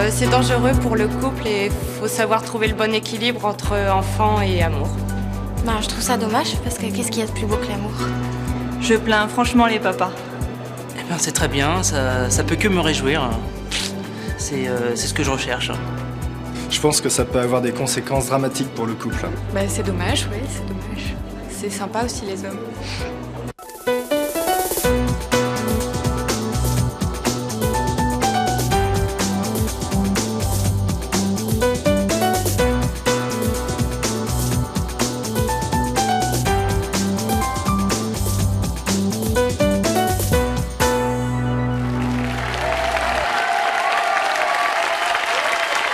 C'est dangereux pour le couple et il faut savoir trouver le bon équilibre entre enfant et amour. Ben, je trouve ça dommage parce que qu'est-ce qu'il y a de plus beau que l'amour? Je plains franchement les papas. Eh ben, c'est très bien, ça peut que me réjouir. C'est ce que je recherche. Je pense que ça peut avoir des conséquences dramatiques pour le couple. Ben, c'est dommage, oui, c'est dommage. C'est sympa aussi les hommes.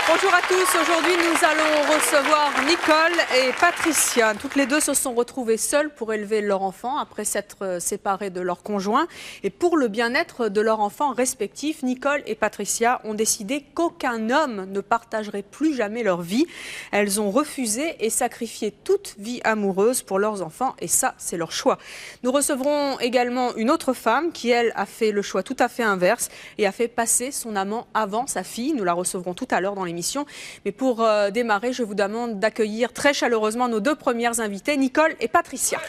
Bonjour à tous, aujourd'hui nous allons recevoir Nicole et Patricia. Toutes les deux se sont retrouvées seules pour élever leur enfant après s'être séparées de leur conjoint. Et pour le bien-être de leurs enfants respectifs, Nicole et Patricia ont décidé qu'aucun homme ne partagerait plus jamais leur vie. Elles ont refusé et sacrifié toute vie amoureuse pour leurs enfants et ça c'est leur choix. Nous recevrons également une autre femme qui elle a fait le choix tout à fait inverse et a fait passer son amant avant sa fille. Nous la recevrons tout à l'heure dans l'émission. Mais pour démarrer, je vous demande d'accueillir très chaleureusement nos deux premières invitées, Nicole et Patricia.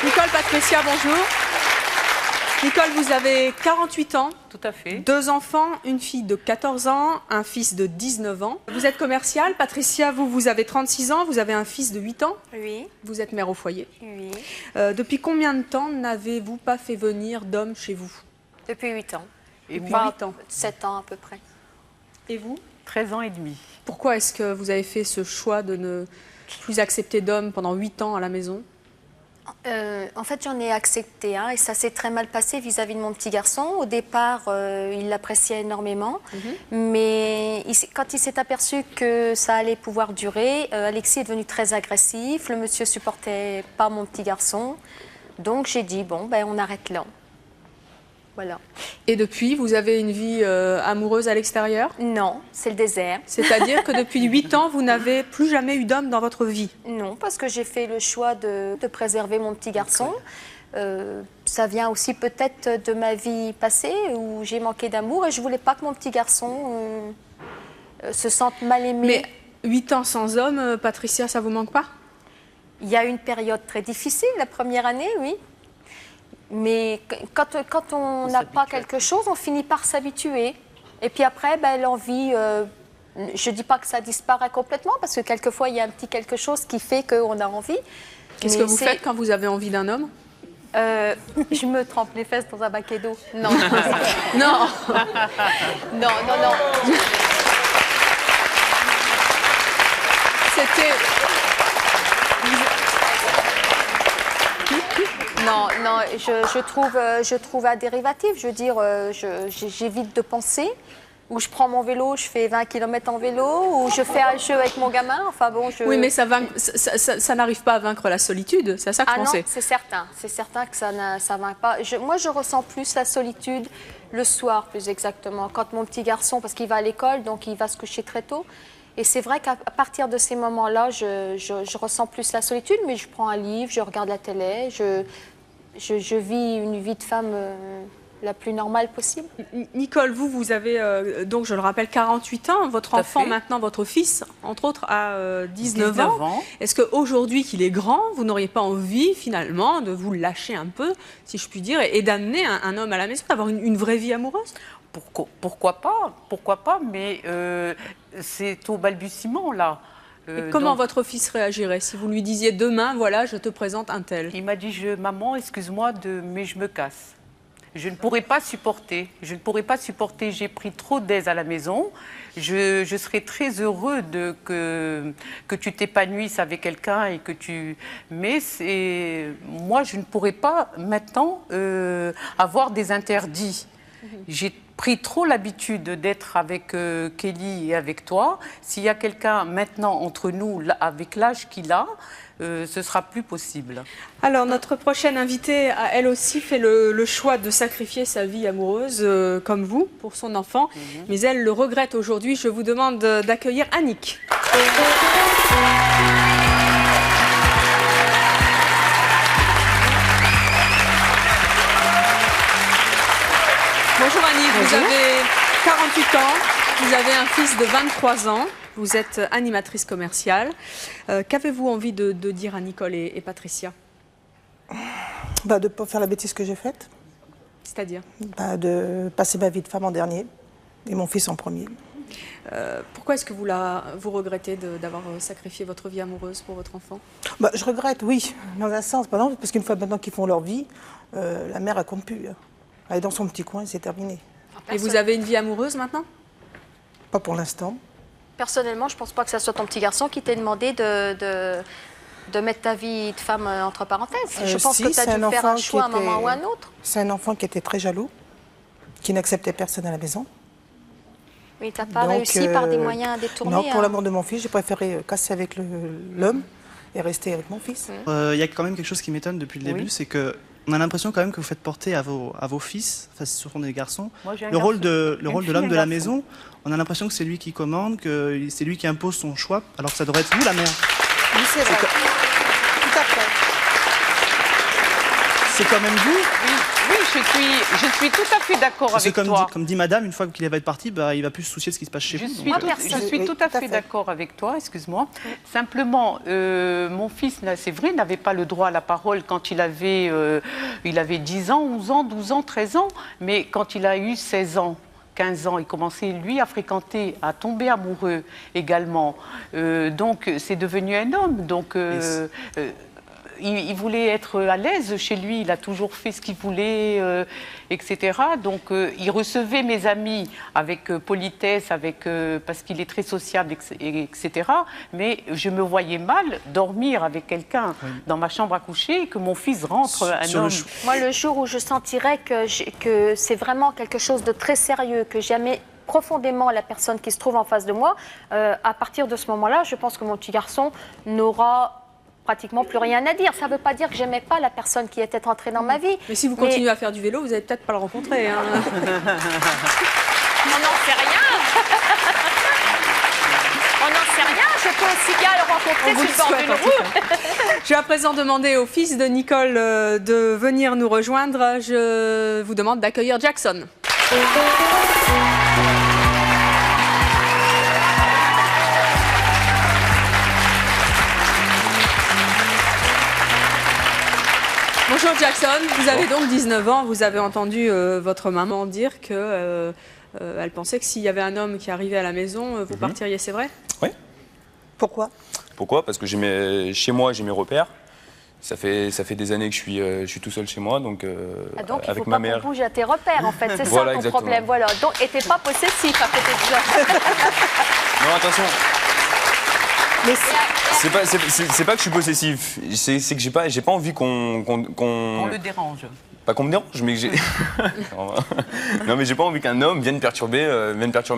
Nicole, Patricia, bonjour. Nicole, vous avez 48 ans. Tout à fait. 2 enfants, une fille de 14 ans, un fils de 19 ans. Vous êtes commerciale. Patricia, vous avez 36 ans, vous avez un fils de 8 ans. Oui. Vous êtes mère au foyer. Oui. Depuis combien de temps n'avez-vous pas fait venir d'hommes chez vous? Depuis 8 ans. Et Depuis 8 ans. 7 ans à peu près. Et vous? 13 ans et demi. Pourquoi est-ce que vous avez fait ce choix de ne plus accepter d'hommes pendant 8 ans à la maison? En fait, j'en ai accepté un et ça s'est très mal passé vis-à-vis de mon petit garçon. Au départ, il l'appréciait énormément, mais quand il s'est aperçu que ça allait pouvoir durer, Alexis est devenu très agressif. Le monsieur supportait pas mon petit garçon, donc j'ai dit bon, ben on arrête là. Voilà. Et depuis, vous avez une vie amoureuse à l'extérieur? Non, c'est le désert. C'est-à-dire que depuis 8 ans, vous n'avez plus jamais eu d'homme dans votre vie? Non, parce que j'ai fait le choix de préserver mon petit garçon. Ça vient aussi peut-être de ma vie passée où j'ai manqué d'amour et je voulais pas que mon petit garçon se sente mal aimé. Mais 8 ans sans homme, Patricia, ça vous manque pas? Il y a une période très difficile, la première année, oui. Mais quand on n'a pas quelque chose, on finit par s'habituer. Et puis après, ben, l'envie, je ne dis pas que ça disparaît complètement, parce que quelquefois, il y a un petit quelque chose qui fait qu'on a envie. Qu'est-ce que vous faites quand vous avez envie d'un homme? Je me trempe les fesses dans un baquet d'eau. Non. Non. Non. C'était... Non, je trouve un dérivatif. Je veux dire, j'évite de penser. Ou je prends mon vélo, je fais 20 km en vélo, ou je fais un jeu avec mon gamin. Enfin bon, Oui, mais ça n'arrive pas à vaincre la solitude, c'est à ça que je pensais. Non, c'est certain. C'est certain que ça ne vainc pas. Moi, je ressens plus la solitude le soir, plus exactement. Quand mon petit garçon, parce qu'il va à l'école, donc il va se coucher très tôt. Et c'est vrai qu'à partir de ces moments-là, je ressens plus la solitude, mais je prends un livre, je regarde la télé, je vis une vie de femme la plus normale possible. Nicole, vous avez, donc je le rappelle, 48 ans. Votre enfant, maintenant votre fils, entre autres, a 19 ans. Est-ce qu'aujourd'hui qu'il est grand, vous n'auriez pas envie, finalement, de vous lâcher un peu, si je puis dire, et d'amener un homme à la maison, d'avoir une vraie vie amoureuse? Pourquoi pas, mais c'est au balbutiement, là. Et comment votre fils réagirait si vous lui disiez demain, voilà, je te présente un tel? Il m'a dit, maman, excuse-moi, mais je me casse. Je ne pourrais pas supporter. J'ai pris trop d'aise à la maison. Je serais très heureux que tu t'épanouisses avec quelqu'un et que tu... Mais moi, je ne pourrais pas maintenant avoir des interdits. J'ai pris trop l'habitude d'être avec Kelly et avec toi. S'il y a quelqu'un maintenant entre nous, avec l'âge qu'il a, ce sera plus possible. Alors, notre prochaine invitée a elle aussi fait le choix de sacrifier sa vie amoureuse, comme vous, pour son enfant. Mais elle le regrette aujourd'hui. Je vous demande d'accueillir Annick. Bonjour Annie, vous avez 48 ans, vous avez un fils de 23 ans, vous êtes animatrice commerciale. Qu'avez-vous envie de dire à Nicole et Patricia? De ne pas faire la bêtise que j'ai faite. C'est-à-dire? De passer ma vie de femme en dernier et mon fils en premier. Pourquoi est-ce que vous regrettez d'avoir sacrifié votre vie amoureuse pour votre enfant? Je regrette, oui, dans un sens. Par exemple, parce qu'une fois maintenant qu'ils font leur vie, la mère, elle compte plus. Elle est dans son petit coin, c'est terminé. Et vous avez une vie amoureuse maintenant? Pas pour l'instant. Personnellement, je ne pense pas que ce soit ton petit garçon qui t'ait demandé de mettre ta vie de femme entre parenthèses. Je pense que tu as dû faire un choix à un moment ou à un autre. C'est un enfant qui était très jaloux, qui n'acceptait personne à la maison. Mais tu n'as pas réussi par des moyens détournés. Non, pour l'amour de mon fils, j'ai préféré casser avec l'homme et rester avec mon fils. Il y a quand même quelque chose qui m'étonne depuis le début, c'est que on a l'impression quand même que vous faites porter à vos fils, enfin ce sont des garçons, le rôle de l'homme de la maison. On a l'impression que c'est lui qui commande, que c'est lui qui impose son choix, alors que ça devrait être vous la mère. Oui, c'est vrai. Tout à fait. C'est quand même vous. Oui, je suis tout à fait d'accord avec toi. Comme dit madame, une fois qu'il va être parti, il va plus se soucier de ce qui se passe chez vous. Je suis tout à fait d'accord avec toi, excuse-moi. Simplement, mon fils, c'est vrai, n'avait pas le droit à la parole quand il avait 10 ans, 11 ans, 12 ans, 13 ans. Mais quand il a eu 16 ans, 15 ans, il commençait, lui, à fréquenter, à tomber amoureux également. Donc, c'est devenu un homme. Donc, il voulait être à l'aise chez lui, il a toujours fait ce qu'il voulait, etc. Donc, il recevait mes amis avec politesse, parce qu'il est très sociable, etc. Mais je me voyais mal dormir avec quelqu'un dans ma chambre à coucher et que mon fils rentre un homme. Moi, le jour où je sentirais que c'est vraiment quelque chose de très sérieux, que j'aimais profondément la personne qui se trouve en face de moi, à partir de ce moment-là, je pense que mon petit garçon n'aura pratiquement plus rien à dire. Ça ne veut pas dire que j'aimais pas la personne qui était entrée dans ma vie. Mais si vous continuez à faire du vélo, vous n'allez peut-être pas le rencontrer. Hein. On n'en sait rien. On n'en sait rien. Je peux aussi bien le rencontrer sur le bord d'une roue. Je vais à présent demander au fils de Nicole de venir nous rejoindre. Je vous demande d'accueillir Jackson. Bonjour Jackson, vous avez donc 19 ans, vous avez entendu votre maman dire que elle pensait que s'il y avait un homme qui arrivait à la maison, vous partiriez, c'est vrai? Oui. Pourquoi? Pourquoi? Parce que chez moi, j'ai mes repères. Ça fait des années que je suis tout seul chez moi, donc donc il avec faut ma pas mère. qu'on bouge à tes repères, en fait. C'est Voilà, ça ton exactement. problème. Voilà. Donc, et t'es pas possessif à côté de ça. Non, attention. C'est pas que je suis possessif, c'est que j'ai pas envie qu'on le dérange. Pas qu'on me dérange, mais que j'ai. Non, mais j'ai pas envie qu'un homme vienne perturber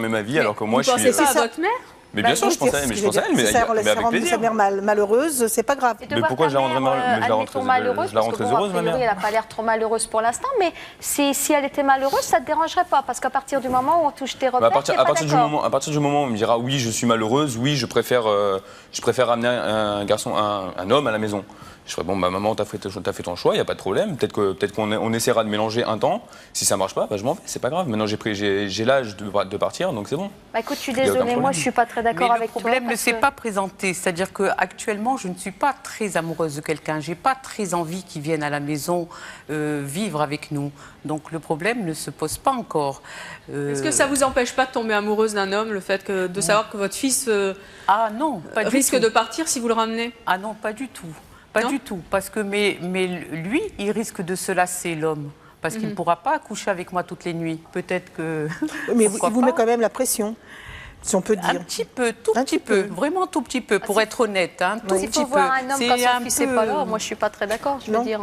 ma vie, alors que moi je suis. Vous pensez pas à votre mère? Mais bien sûr, je pense à elle, mais avec plaisir. Sa mère malheureuse, c'est pas grave. Mais pourquoi je la rendrais malheureuse? Parce que bon, a priori, elle n'a pas l'air trop malheureuse pour l'instant, mais si elle était malheureuse, ça ne te dérangerait pas, parce qu'à partir du moment où on touche tes repères, à partir du moment où on me dira oui, je suis malheureuse, oui, je préfère amener un homme à la maison. Je ferais bon, maman, t'as fait ton choix, il n'y a pas de problème. Peut-être qu'on essaiera de mélanger un temps. Si ça marche pas, je m'en vais, c'est pas grave. Maintenant, j'ai l'âge de partir, donc c'est bon. Écoute, je suis désolée, moi, je suis pas très d'accord avec toi. Le problème ne s'est pas présenté. C'est-à-dire qu'actuellement, je ne suis pas très amoureuse de quelqu'un. J'ai pas très envie qu'il vienne à la maison vivre avec nous. Donc le problème ne se pose pas encore. Est-ce que ça vous empêche pas de tomber amoureuse d'un homme, le fait de savoir que votre fils risque de partir si vous le ramenez? Ah non, pas du tout. Pas du tout, parce que mais lui, il risque de se lasser, l'homme, parce qu'il ne pourra pas coucher avec moi toutes les nuits. Peut-être que... Mais il vous met quand même la pression, si on peut dire. Un petit peu, tout petit peu, vraiment tout petit peu, pour être honnête. Hein, il faut voir un homme quand son fils n'est pas là, moi je ne suis pas très d'accord, je veux dire...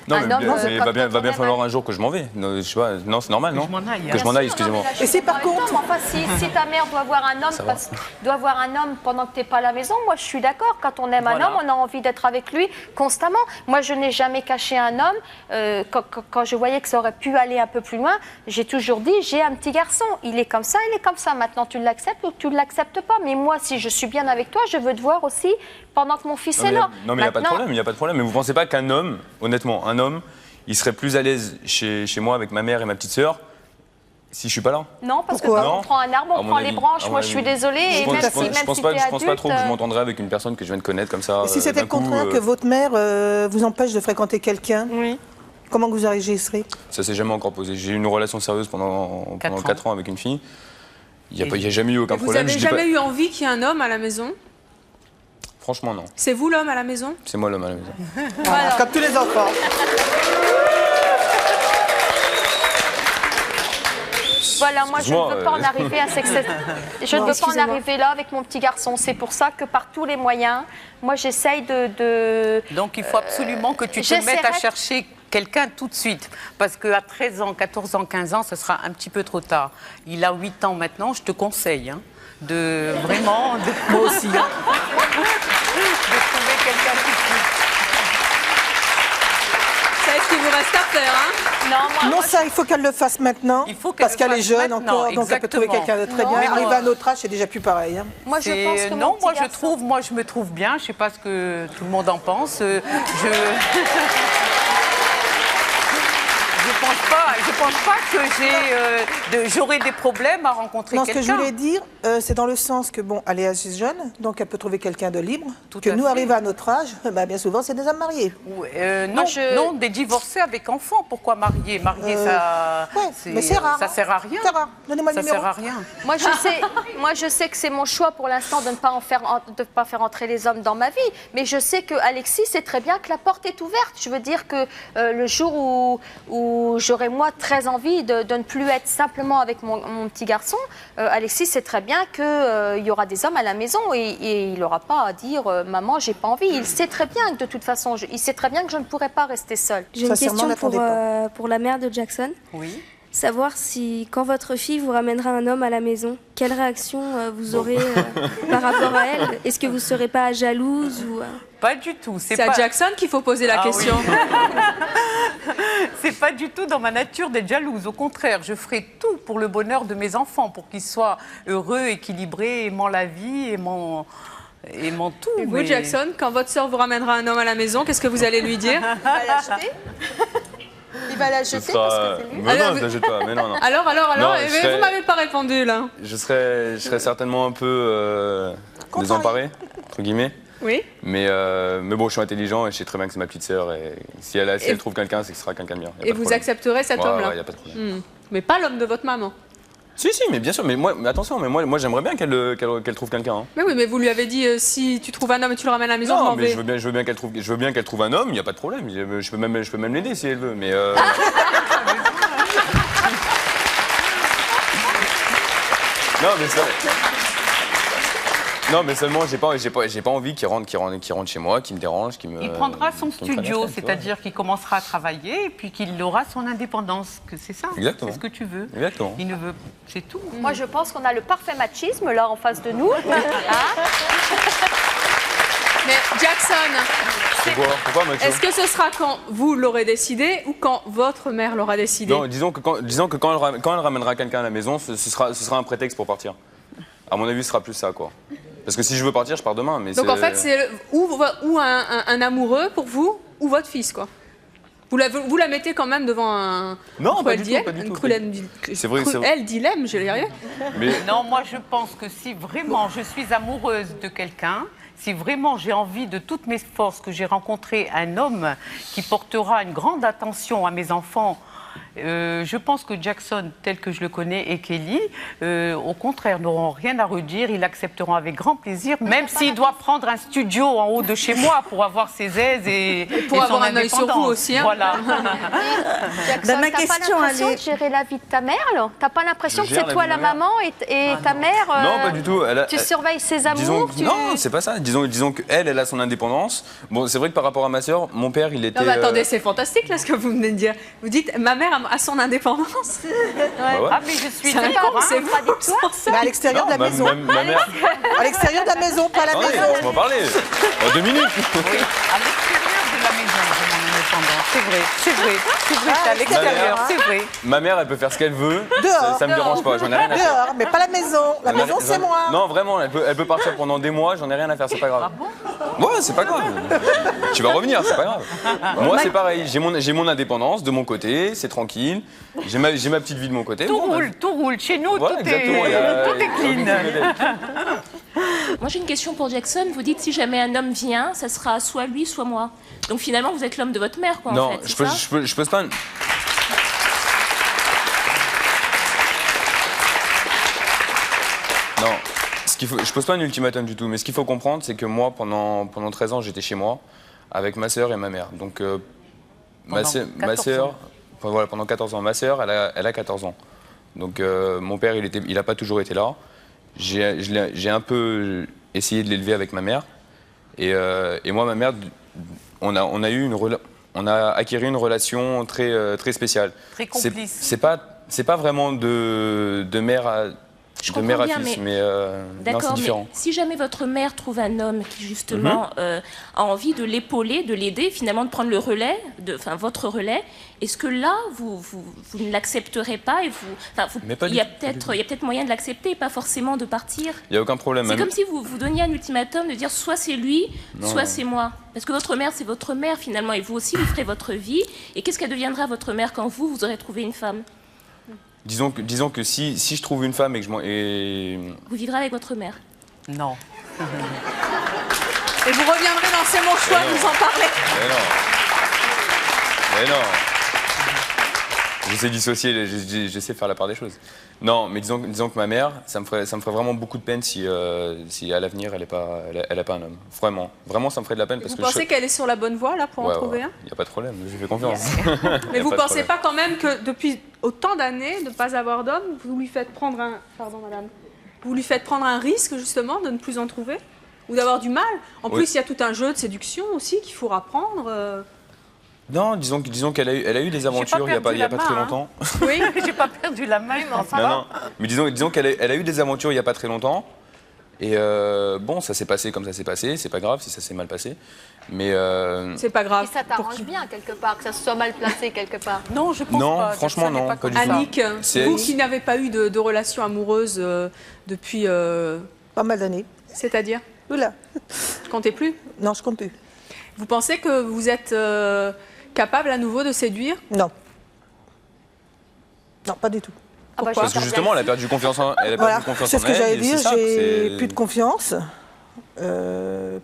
Non, Un mais, homme, mais quand va bien on falloir un jour que je m'en vais. Non, je sais pas, non, c'est normal, non? je m'en aille, Que je m'en aille, excusez-moi. Et c'est par contre... Enfin, si ta mère doit voir un homme, doit voir un homme pendant que tu n'es pas à la maison, moi je suis d'accord. Quand on aime un homme, on a envie d'être avec lui constamment. Moi, je n'ai jamais caché un homme. Quand je voyais que ça aurait pu aller un peu plus loin, j'ai toujours dit, j'ai un petit garçon. Il est comme ça, il est comme ça. Maintenant, tu l'acceptes ou tu ne l'acceptes pas. Mais moi, si je suis bien avec toi, je veux te voir aussi pendant que mon fils est là. Non, mais il n'y a pas de problème, il n'y a pas de problème. Mais vous ne pensez pas qu'un homme, honnêtement, un homme, il serait plus à l'aise chez moi avec ma mère et ma petite sœur si je suis pas là? Non, parce Pourquoi? que quand on prend un arbre, on prend les branches. Moi, je suis désolée. Et même si je pense pas trop que je m'entendrais avec une personne que je viens de connaître comme ça. Et si c'était le contraire, que votre mère vous empêche de fréquenter quelqu'un, comment vous réagissez? Ça s'est jamais encore posé. J'ai eu une relation sérieuse pendant 4 ans avec une fille. Il n'y a jamais eu aucun problème. Vous n'avez jamais eu envie qu'il y ait un homme à la maison? Franchement, non. C'est vous l'homme à la maison? C'est moi l'homme à la maison. Voilà. Comme tous les enfants. Voilà, moi je ne veux pas en arriver à je ne veux pas en arriver là avec mon petit garçon. C'est pour ça que par tous les moyens, moi j'essaye de... Donc il faut absolument que tu te mettes à chercher quelqu'un tout de suite. Parce qu'à 13 ans, 14 ans, 15 ans, ce sera un petit peu trop tard. Il a 8 ans maintenant, je te conseille de vraiment... Moi aussi. De trouver quelqu'un tout de suite. C'est ce qu'il vous reste à faire, Non, ça, il faut qu'elle le fasse maintenant. Parce qu'elle est jeune encore, donc elle peut trouver quelqu'un de très bien. Arriver à notre âge, c'est déjà plus pareil. Moi, je pense que moi, je me trouve bien. Je ne sais pas ce que tout le monde en pense. Je pense pas que j'aurai des problèmes à rencontrer quelqu'un. Non, ce que je voulais dire, c'est dans le sens que, bon, elle est assez jeune, donc elle peut trouver quelqu'un de libre. Tout que à nous, fait. arrivés à notre âge, bien souvent, c'est des hommes mariés. Non, des divorcés avec enfants. Pourquoi marier? Marier, ça... mais c'est rare. Ça sert à rien. C'est rare. Donnez-moi le Ça numéro. sert à rien. Moi, je sais que c'est mon choix pour l'instant de ne pas faire entrer les hommes dans ma vie. Mais je sais que Alexis sait très bien que la porte est ouverte. Je veux dire que le jour où j'aurai, moi, très envie de ne plus être simplement avec mon petit garçon, Alexis sait très bien qu'il y aura des hommes à la maison et il n'aura pas à dire maman, j'ai pas envie. Il sait très bien que de toute façon, il sait très bien que je ne pourrai pas rester seule. J'ai une question pour la mère de Jackson. Oui. Savoir si, quand votre fille vous ramènera un homme à la maison, quelle réaction vous aurez par rapport à elle? Est-ce que vous ne serez pas jalouse ou, Pas du tout. C'est à Jackson qu'il faut poser la question. Oui. C'est pas du tout dans ma nature d'être jalouse. Au contraire, je ferai tout pour le bonheur de mes enfants, pour qu'ils soient heureux, équilibrés, aimant la vie, aimant tout. Et vous, Jackson, quand votre sœur vous ramènera un homme à la maison, qu'est-ce que vous allez lui dire? Il va l'acheter. Il va la jeter parce que c'est lui. Mais non, je ne la jette pas. Mais non. Alors, vous m'avez pas répondu là. Je serais certainement un peu désemparé, entre guillemets. Oui. Mais bon, je suis intelligent et je sais très bien que c'est ma petite sœur. Et si elle trouve quelqu'un, c'est que ce sera quelqu'un de bien. Et vous accepterez cet homme-là? Ouais, y a pas de problème. Mais pas l'homme de votre maman? Si, mais bien sûr. Mais attention, moi j'aimerais bien qu'elle trouve quelqu'un. Mais oui, mais vous lui avez dit si tu trouves un homme et tu le ramènes à la maison, non, mais je veux bien qu'elle trouve un homme. Il n'y a pas de problème. Je peux même l'aider si elle veut. Mais Non, mais seulement j'ai pas envie qu'il rentre chez moi, qu'il me dérange, Il prendra son studio, c'est-à-dire qu'il commencera à travailler et puis qu'il aura son indépendance. C'est ça. Exactement. C'est ce que tu veux. Exactement. Il ne veut, c'est tout. Moi, je pense qu'on a le parfait machisme là en face de nous. Mais Jackson, pourquoi Macho? est-ce que ce sera quand vous l'aurez décidé ou quand votre mère l'aura décidé? Non, disons que quand elle ramènera quelqu'un à la maison, ce sera un prétexte pour partir. À mon avis, ce sera plus ça, quoi. Parce que si je veux partir, je pars demain. Mais donc en fait, c'est ou un amoureux pour vous, ou votre fils, quoi. Vous la mettez quand même devant un cruel dilemme, je vais y arriver. Non, moi je pense que si vraiment je suis amoureuse de quelqu'un, si vraiment j'ai envie de toutes mes forces que j'ai rencontré un homme qui portera une grande attention à mes enfants Je pense que Jackson, tel que je le connais, et Kelly, au contraire, n'auront rien à redire. Ils l'accepteront avec grand plaisir, même s'il doit prendre un studio en haut de chez moi pour avoir ses aises et pour son avoir un œil sur vous aussi. Hein. Voilà. Jackson, ma t'as question, pas l'impression elle est- de gérer la vie de ta mère, là? T'as pas l'impression Je que gère c'est la toi vie de la ma mère. maman et ta mère Non, pas du tout. Tu surveilles ses amours Disons, tu... non, c'est pas ça. Disons qu'elle a son indépendance. Bon, c'est vrai que par rapport à ma sœur, mon père, il était. Non, mais attendez, c'est fantastique là ce que vous venez de dire. Vous dites, ma mère a son indépendance. Bah ouais. Ah, mais je suis C'est d'accord. c'est contradictoire ça. Mais à l'extérieur de la ma, maison. ma mère. À l'extérieur de la maison, pas à la Attendez, maison. laisse-moi parler. 2 minutes. Oui, à l'extérieur de la maison, j'ai mon indépendance. C'est vrai, c'est vrai. C'est vrai, c'est à l'extérieur, c'est vrai. Ma mère, elle peut faire ce qu'elle veut. Dehors. Ça me dérange pas. J'en ai rien à faire. Dehors, mais pas la maison. La maison, c'est moi. Non, vraiment, elle peut partir pendant des mois. J'en ai rien à faire. C'est pas grave. Ouais, c'est pas grave. Tu vas revenir, c'est pas grave. Moi, c'est pareil. J'ai mon indépendance de mon côté. C'est tranquille. J'ai ma petite vie de mon côté. Tout Bon, roule, tout roule. Chez nous, voilà, tout exactement, est clean. Moi, j'ai une question pour Jackson. Vous dites si jamais un homme vient, ça sera soit lui, soit moi. Donc finalement, vous êtes l'homme de votre mère, quoi, en Non, fait. c'est ça je pose pas. Non, je pose pas un ultimatum du tout. Mais ce qu'il faut comprendre, c'est que moi, pendant 13 ans, j'étais chez moi avec ma sœur et ma mère. Donc ma sœur, voilà, pendant 14 ans. Ma sœur, elle a 14 ans. Donc mon père, il a pas toujours été là. J'ai un peu essayé de l'élever avec ma mère. Et moi, ma mère, on a acquis une relation très spéciale. Très complice. C'est pas vraiment de mère à Je de mère comprends à bien, fils, mais- mais non, c'est D'accord, mais différent. si jamais votre mère trouve un homme qui justement a envie de l'épauler, de l'aider, finalement de prendre le relais, votre relais, est-ce que là vous ne l'accepterez pas et Mais pas il y a du tout. peut-être moyen de l'accepter, pas forcément de partir. Il n'y a aucun problème. C'est Même- comme si vous donniez un ultimatum de dire soit c'est lui, Non, soit non. c'est moi. Parce que votre mère, c'est votre mère finalement, et vous aussi, vous ferez votre vie. Et qu'est-ce qu'elle deviendra votre mère quand vous aurez trouvé une femme? Disons que si je trouve une femme et que Vous vivrez avec votre mère. Non. Et vous reviendrez dans C'est mon choix, Mais non. nous en parler. Mais non. Je sais dissocier, je sais faire la part des choses. Non, mais disons que ma mère, ça me ferait vraiment beaucoup de peine si à l'avenir elle a pas un homme. Vraiment, ça me ferait de la peine parce Vous que pensez qu'elle est sur la bonne voie là pour en trouver un? Il n'y a pas de problème, je fais confiance. Mais vous ne pensez pas quand même que depuis autant d'années de ne pas avoir d'homme, vous lui faites prendre un... Pardon madame. Vous lui faites prendre un risque justement de ne plus en trouver? Ou d'avoir du mal? En Oui. plus, il y a tout un jeu de séduction aussi qu'il faut apprendre. Non, disons qu'elle a eu des aventures il n'y a pas très longtemps. Oui, j'ai pas perdu la main. Non. Mais disons qu'elle a eu des aventures il n'y a pas très longtemps. Et bon, ça s'est passé comme ça s'est passé. C'est pas grave si ça s'est mal passé. Mais c'est pas grave. Et ça t'arrange bien quelque part, que ça se soit mal placé quelque part. Non, je pense Non, pas. franchement, Ça n'est non, pas pas comme du tout. ça. Annick, C'est vous Annick. qui n'avez pas eu de relation amoureuse depuis... Pas mal d'années. C'est-à-dire? Oula. Je comptais plus. Non, je compte plus. Vous pensez que vous êtes capable à nouveau de séduire? Non. Non, pas du tout. Pourquoi? parce que justement, elle a perdu confiance en elle. Voilà, c'est en ce que elle, j'allais et dire, c'est ça, j'ai c'est- plus de confiance.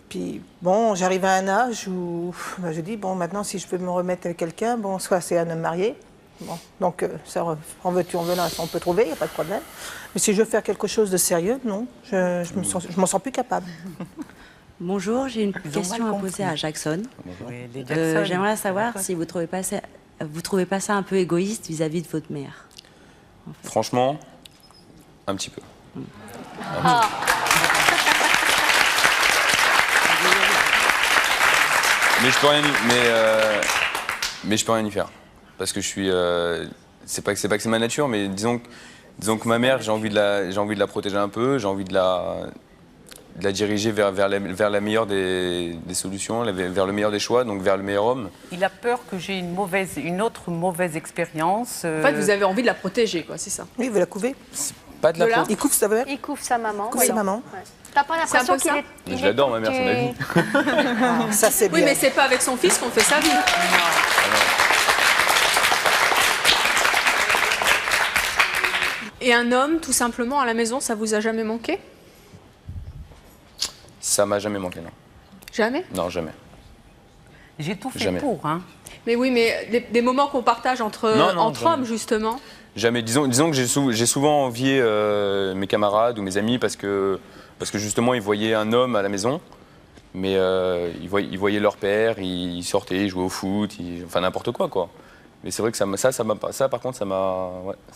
Puis bon, j'arrive à un âge où je dis, bon, maintenant, si je veux me remettre avec quelqu'un, bon, soit c'est un homme marié, bon, donc ça, en veux-tu, en veux-là, on peut trouver, il n'y a pas de problème. Mais si je veux faire quelque chose de sérieux, non, je m'en sens plus capable. Bonjour, j'ai une Ils ont question mal à poser à Jackson. Oui, les Jackson. J'aimerais savoir si vous trouvez pas ça un peu égoïste vis-à-vis de votre mère. Franchement, un petit peu. Mais je peux rien y faire parce que je suis c'est pas que c'est ma nature, mais disons que ma mère, j'ai envie de la protéger un peu, j'ai envie de la diriger vers la meilleure des solutions, vers le meilleur des choix, donc vers le meilleur homme. Il a peur que j'ai une autre mauvaise expérience. En fait, vous avez envie de la protéger, quoi, c'est ça? Oui, vous la couvez. Pas de la Voilà. pro- Il couvre sa mère. Il couvre sa maman. Couvre sa maman. Ouais. T'as pas l'impression C'est un peu qu'il est... Je l'adore, ma mère, c'est ma vie. Ça, c'est bien. Oui, mais c'est pas avec son fils qu'on fait sa vie. Et un homme, tout simplement, à la maison, ça vous a jamais manqué? Ça m'a jamais manqué, non. Jamais? Non, jamais. J'ai tout fait Jamais. pour. Hein. Mais oui, mais des moments qu'on partage entre hommes, justement. Jamais. Disons que j'ai souvent envié mes camarades ou mes amis parce que justement ils voyaient un homme à la maison, mais ils voyaient leur père, ils sortaient, ils jouaient au foot, enfin n'importe quoi. Mais c'est vrai que ça par contre ça m'a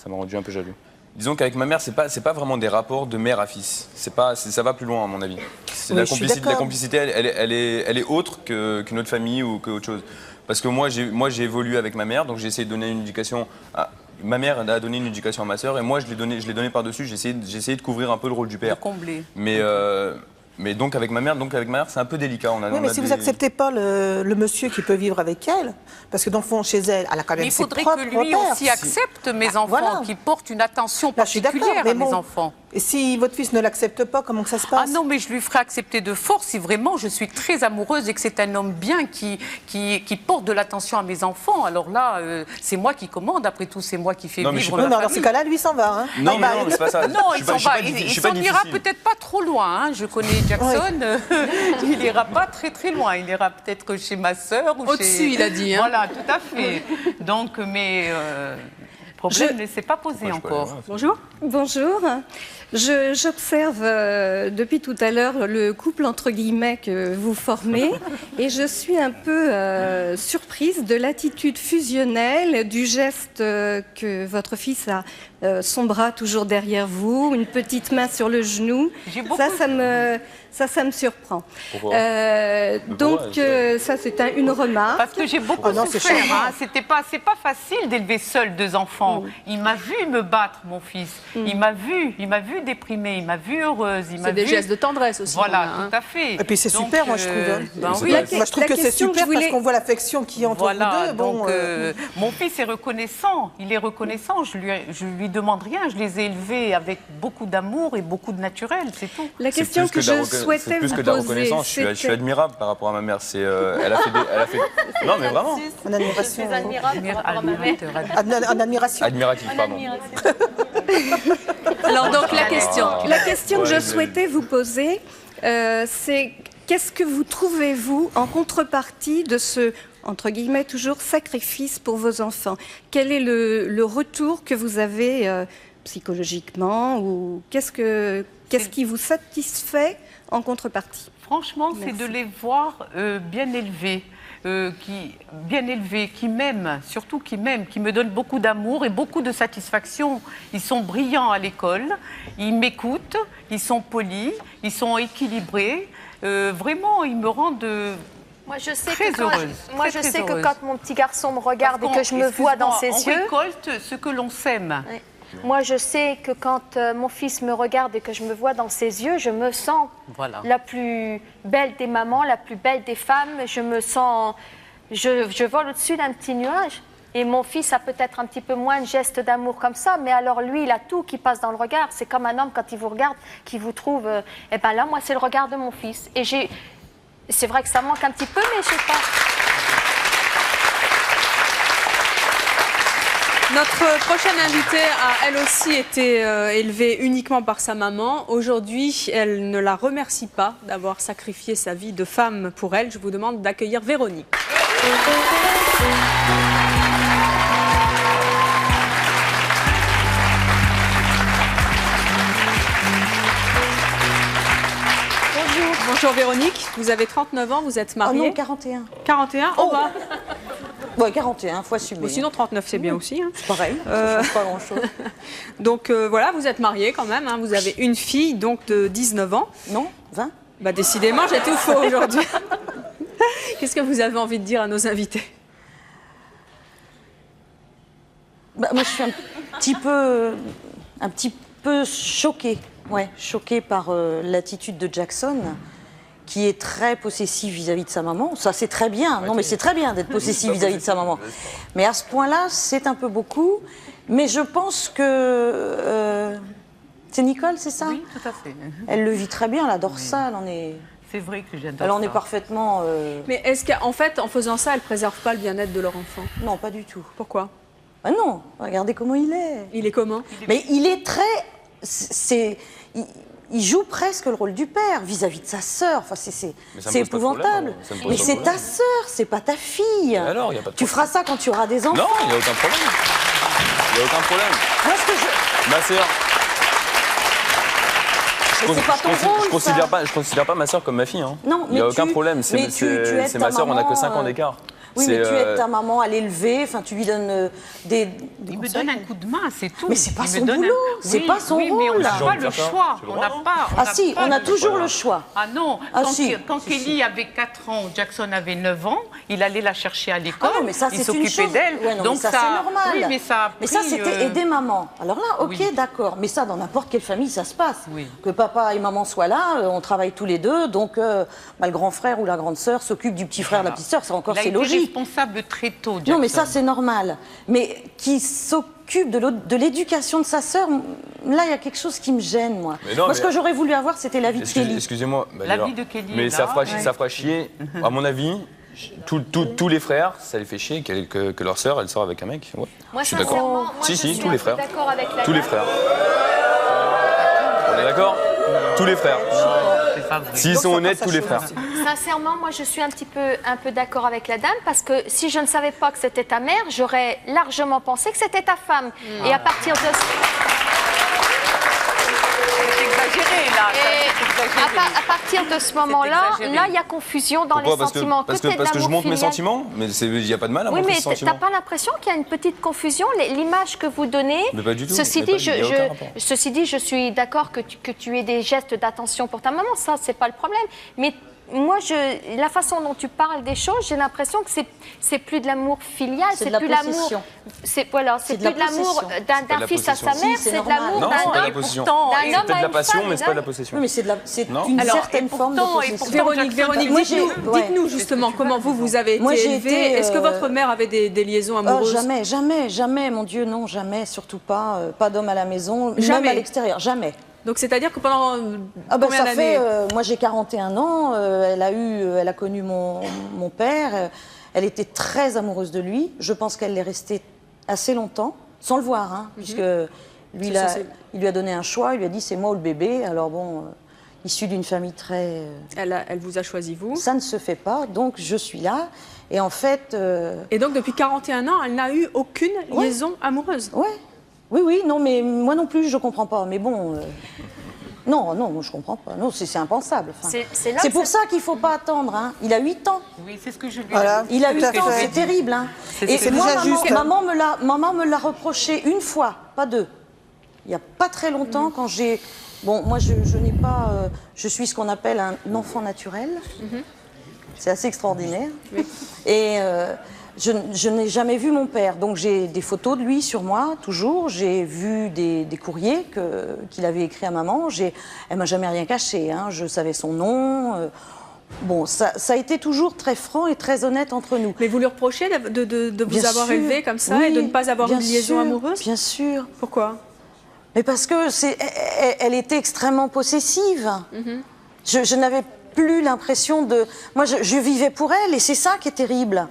rendu un peu jaloux. Disons qu'avec ma mère, c'est pas vraiment des rapports de mère à fils. Ça va plus loin à mon avis. La complicité, elle est autre qu'une autre famille ou qu'autre chose. Parce que moi j'ai évolué avec ma mère, donc j'ai essayé de donner une éducation ma mère a donné une éducation à ma sœur et moi je l'ai donné par-dessus, j'ai essayé de couvrir un peu le rôle du père. De combler. Mais donc avec ma mère, c'est un peu délicat. Oui, mais si vous n'acceptez pas le monsieur qui peut vivre avec elle, parce que dans le fond, chez elle, elle a quand même ses propres pères. Il faudrait que lui aussi accepte mes enfants, qu'il porte une attention particulière à mes enfants. Et si votre fils ne l'accepte pas, comment que ça se passe? Ah non, mais je lui ferai accepter de force si vraiment je suis très amoureuse et que c'est un homme bien qui porte de l'attention à mes enfants. Alors là, c'est moi qui commande, après tout, c'est moi qui fais vivre la famille. Dans ces cas-là, lui s'en va. Hein. Non, mais c'est pas ça. Non, il s'en va. Il s'en ira peut-être pas trop loin. Hein. Je connais Jackson. Il n'ira pas très loin. Il ira peut-être chez ma sœur ou au-dessus, il a dit. Hein. Voilà, tout à fait. Donc, mais le problème ne s'est pas posé encore. Bonjour. Bonjour. J'observe depuis tout à l'heure le couple entre guillemets que vous formez et je suis un peu surprise de l'attitude fusionnelle, du geste que votre fils a, son bras toujours derrière vous, une petite main sur le genou. Ça me surprend. Donc ça c'est une remarque. Parce que j'ai beaucoup souffert. Hein. C'est pas facile d'élever seul 2 enfants. Il m'a vu me battre, mon fils. Il m'a vu déprimée, il m'a vu heureuse. C'est des gestes de tendresse aussi. Voilà, tout à fait. Et puis c'est super, moi je trouve. Oui. Moi je trouve que c'est super parce qu'on voit l'affection qui est entre vous deux. Donc mon fils est reconnaissant. Il est reconnaissant. Je lui demande rien. Je les ai élevés avec beaucoup d'amour et beaucoup de naturel, c'est tout. La question que je souhaitais vous poser, c'est plus que de la reconnaissance. Je suis admirable par rapport à ma mère. Elle a fait. Non, mais vraiment. En admiration. En admiration. Admiratif, pardon. Alors donc la question que je souhaitais vous poser, c'est qu'est-ce que vous trouvez-vous en contrepartie de ce, entre guillemets, toujours sacrifice pour vos enfants? Quel est le retour que vous avez psychologiquement ou qu'est-ce qui vous satisfait en contrepartie? Franchement, c'est de les voir bien élevés. Qui m'aiment, surtout qui m'aiment, qui me donnent beaucoup d'amour et beaucoup de satisfaction. Ils sont brillants à l'école, ils m'écoutent, ils sont polis, ils sont équilibrés. Vraiment, ils me rendent Moi, je sais très heureuse. Moi, je sais que quand mon petit garçon me regarde et que je me vois dans ses yeux... On récolte ce que l'on sème. Oui. Moi, je sais que quand mon fils me regarde et que je me vois dans ses yeux, je me sens la plus belle des mamans, la plus belle des femmes. Je me sens... Je vole au-dessus d'un petit nuage. Et mon fils a peut-être un petit peu moins de gestes d'amour comme ça, mais alors lui, il a tout qui passe dans le regard. C'est comme un homme quand il vous regarde, qui vous trouve... Eh bien là, moi, c'est le regard de mon fils. Et c'est vrai que ça manque un petit peu, mais je sais pas... Notre prochaine invitée a elle aussi été élevée uniquement par sa maman. Aujourd'hui, elle ne la remercie pas d'avoir sacrifié sa vie de femme pour elle. Je vous demande d'accueillir Véronique. Bonjour Véronique, vous avez 39 ans, vous êtes mariée. Oh non, 41. 41, on va. Ouais, 41, faut assumer. Bon, sinon 39 c'est bien aussi. Hein. C'est pareil, ça change pas grand-chose. Donc voilà, vous êtes mariée quand même, hein. Vous avez une fille donc de 19 ans. Non, 20. Bah décidément, j'ai tout faux aujourd'hui. Qu'est-ce que vous avez envie de dire à nos invités? Bah, moi je suis un petit peu choquée. Ouais, choquée par l'attitude de Jackson, qui est très possessif vis-à-vis de sa maman. Ça, c'est très bien. Non, mais c'est très bien d'être possessif vis-à-vis de sa maman. Mais à ce point-là, c'est un peu beaucoup. Mais je pense que... c'est Nicole, c'est ça? Oui, tout à fait. Elle le vit très bien, elle adore ça. Elle en est... C'est vrai que j'adore ça. Elle en est parfaitement... Mais est-ce qu'en fait, en faisant ça, elle ne préserve pas le bien-être de leur enfant? Non, pas du tout. Pourquoi? Ah non, regardez comment il est. Il est comment? Mais il est très... il joue presque le rôle du père vis-à-vis de sa sœur. Enfin, c'est épouvantable. Mais c'est ta sœur, c'est pas ta fille. Alors, y a pas de tu feras ça quand tu auras des enfants. Non, il n'y a aucun problème. Il n'y a aucun problème. Moi, ce que je... Ma sœur... Je considère pas ma sœur comme ma fille. Hein. Non, il n'y a aucun problème. C'est ma sœur, on n'a que 5 ans d'écart. Oui, mais tu aides ta maman à l'élever, enfin, tu lui donnes des Il me donne un coup de main, c'est tout. Mais c'est pas son boulot, c'est pas son rôle. Mais on n'a pas le choix. On n'a pas. Ah si, on a toujours le choix. Ah non, quand Kelly avait 4 ans, Jackson avait 9 ans, il allait la chercher à l'école, mais ça, il s'occupait d'elle. Donc ça, c'est normal. Oui, mais ça a mais ça, c'était aider maman. Alors là, ok, d'accord. Mais ça, dans n'importe quelle famille, ça se passe. Que papa et maman soient là, on travaille tous les deux, donc le grand frère ou la grande sœur s'occupe du petit frère, de la petite sœur, c'est logique. Responsable très tôt, Jackson. Non, mais ça, c'est normal. Mais qui s'occupe de l'éducation de sa sœur, là, il y a quelque chose qui me gêne, moi. Moi, ce que j'aurais voulu avoir, c'était la vie de Kelly. Excusez-moi. La vie de Kelly. Mais ça fera chier, à mon avis. Tous les frères, ça les fait chier que leur sœur, elle sort avec un mec. Ouais. Moi, je suis d'accord. Si, tous les frères. Tous les frères. On est d'accord? Tous les frères. S'ils sont honnêtes, tous les frères. Sincèrement, moi, je suis un peu d'accord avec la dame parce que si je ne savais pas que c'était ta mère, j'aurais largement pensé que c'était ta femme. Et à partir de... À partir de ce moment-là, il y a confusion dans les sentiments. Parce que je montre mes sentiments, mais il n'y a pas de mal à montrer mes sentiments. Oui, mais t'as pas l'impression qu'il y a une petite confusion? L'image que vous donnez... Mais pas du tout. Ceci dit, je suis d'accord que tu aies des gestes d'attention pour ta maman, ça, c'est pas le problème. Mais moi, la façon dont tu parles des choses, j'ai l'impression que c'est plus de l'amour filial, c'est plus l'amour. C'est plus de l'amour d'un fils à sa mère, c'est de l'amour d'un homme à une femme. C'est de la passion, mais c'est pas de la possession. Oui, mais c'est une certaine forme de possession. Véronique, dites-nous justement comment vous avez été élevée. Est-ce que votre mère avait des liaisons amoureuses? Jamais, mon Dieu, non, jamais, surtout pas. Pas d'homme à la maison, même à l'extérieur, jamais. Donc c'est-à-dire que pendant combien d'années? Moi j'ai 41 ans, elle a connu mon père, elle était très amoureuse de lui, je pense qu'elle l'est restée assez longtemps, sans le voir, hein, puisque lui, il lui a donné un choix, il lui a dit c'est moi ou le bébé, alors bon, issu d'une famille très... Elle vous a choisi, vous? Ça ne se fait pas, donc je suis là, et en fait... Et donc depuis 41 ans, elle n'a eu aucune liaison amoureuse? Oui, non, mais moi non plus, je comprends pas. Mais bon, non, je comprends pas. Non, c'est impensable. Enfin, c'est pour ça qu'il faut pas attendre. Hein. Il a 8 ans. Oui, c'est ce que je lui ai dit. Il a 8 ans, c'est terrible. Hein. Et moi, maman me l'a reproché une fois, pas deux. Il n'y a pas très longtemps, quand j'ai... Bon, moi, je n'ai pas... je suis ce qu'on appelle un enfant naturel. C'est assez extraordinaire. Et... je n'ai jamais vu mon père, donc j'ai des photos de lui sur moi, toujours. J'ai vu des courriers qu'il avait écrits à maman. Elle m'a jamais rien caché, hein. Je savais son nom. Bon, ça a été toujours très franc et très honnête entre nous. Mais vous lui reprochez de vous avoir élevé comme ça et de ne pas avoir une liaison amoureuse? Bien sûr. Pourquoi? Mais parce que elle était extrêmement possessive. Je n'avais plus l'impression de... Moi, je vivais pour elle et c'est ça qui est terrible.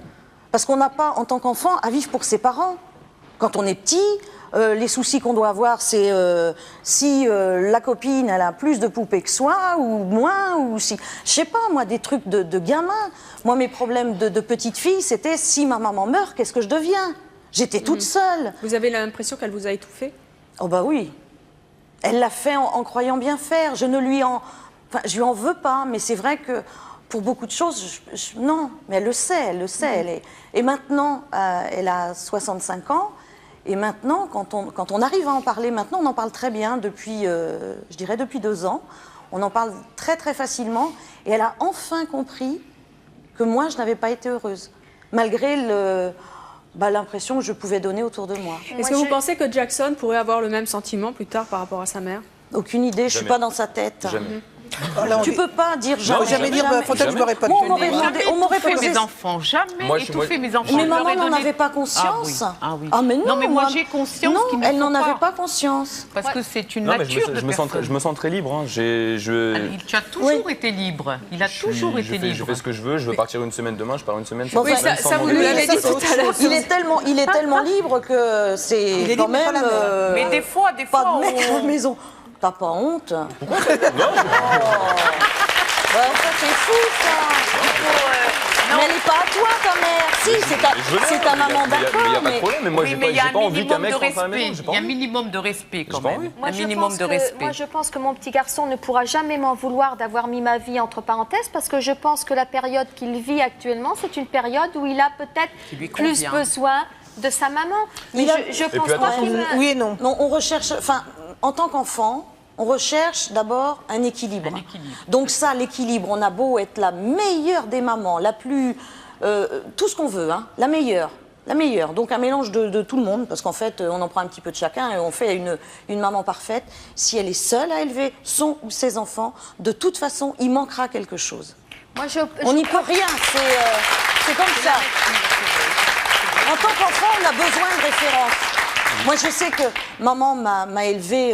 Parce qu'on n'a pas, en tant qu'enfant, à vivre pour ses parents. Quand on est petit, les soucis qu'on doit avoir, c'est si la copine, elle a plus de poupées que soi, ou moins, ou si... Je sais pas, moi, des trucs de gamin. Moi, mes problèmes de petite fille, c'était si ma maman meurt, qu'est-ce que je deviens? J'étais toute seule. Vous avez l'impression qu'elle vous a étouffé? Oh bah oui. Elle l'a fait en croyant bien faire. Je lui en veux pas, mais c'est vrai que... Pour beaucoup de choses, non, mais elle le sait, Et maintenant, elle a 65 ans, et maintenant, quand on arrive à en parler, maintenant, on en parle très bien depuis, je dirais depuis 2 ans. On en parle très, très facilement, et elle a enfin compris que moi, je n'avais pas été heureuse, malgré l'impression que je pouvais donner autour de moi. Est-ce que vous pensez que Jackson pourrait avoir le même sentiment plus tard par rapport à sa mère? Aucune idée, je ne suis pas dans sa tête. Jamais. Tu peux pas dire jamais. Jamais dire, Fontaine, je n'aurais pas on m'aurait étouffé mes enfants, jamais étouffé mes enfants. Mais maman n'en avait pas conscience. Ah mais non. Non, mais moi j'ai conscience qu'il ne faut pas. Elle n'en avait pas conscience. Parce que c'est une nature de personne. Je me sens très libre. Hein. Tu as toujours été libre. Il a toujours été libre. Je fais ce que je veux. Je veux partir une semaine demain, je pars une semaine. Oui, ça vous l'avez dit tout à l'heure. Il est tellement libre que c'est quand même... Mais des fois, pas de mec à la maison. T'as pas honte? Pourquoi? Non. Ça c'est fou ça. Mais elle n'est pas à toi ta mère. Si, c'est ta maman, d'accord. Il n'y a pas de problème, mais moi j'ai pas envie qu'un mec rentre à la maison. Il y a un minimum de respect quand même. Moi, je pense que mon petit garçon ne pourra jamais m'en vouloir d'avoir mis ma vie entre parenthèses, parce que je pense que la période qu'il vit actuellement, c'est une période où il a peut-être plus besoin de sa maman. Mais je pense pas qu'il va... Oui et non. Non, on recherche... Enfin, en tant qu'enfant, on recherche d'abord un équilibre. Donc ça, l'équilibre, on a beau être la meilleure des mamans, la plus... tout ce qu'on veut, hein, la meilleure. Donc un mélange de tout le monde, parce qu'en fait, on en prend un petit peu de chacun et on fait une maman parfaite. Si elle est seule à élever son ou ses enfants, de toute façon, il manquera quelque chose. On n'y peut rien, c'est comme ça. En tant qu'enfant, on a besoin de références. Moi, je sais que maman m'a élevée...